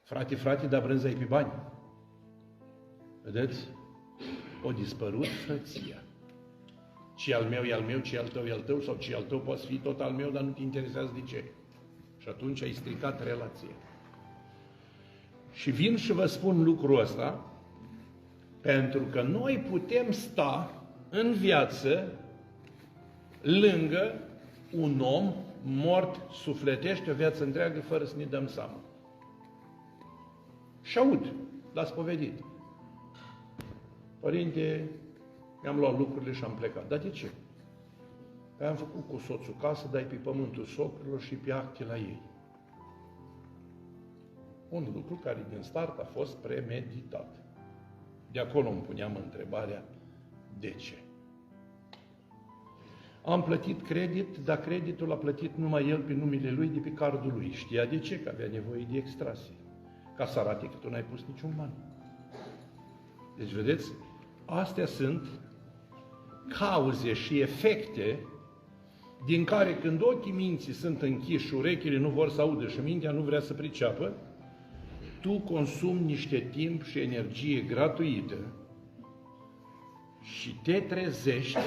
Frate, dar brânza e pe bani. Vedeți? O dispărut frăția. Ce al meu e al meu, ce al tău e al tău, sau ce al tău poate fi tot al meu, dar nu te interesează de ce. Și atunci ai stricat relația. Și vin și vă spun lucrul ăsta, pentru că noi putem sta în viață lângă un om mort sufletește o viață întreagă fără să ne dăm seama. Și aud, l-a spovedit. Părinte, mi-am luat lucrurile și am plecat. Dar de ce? Păi am făcut cu soțul casă, dar e pe pământul socrilor și pe acte la ei. Un lucru care din start a fost premeditat. De acolo îmi puneam întrebarea, de ce? Am plătit credit, dar creditul a plătit numai el pe numele lui de pe cardul lui. Știa de ce? Că avea nevoie de extrasie. Ca să arate că tu n-ai pus niciun bani. Deci, vedeți, astea sunt cauze și efecte din care când ochii minții sunt închiși și urechile nu vor să audă și mintea nu vrea să priceapă, tu consumi niște timp și energie gratuită și te trezești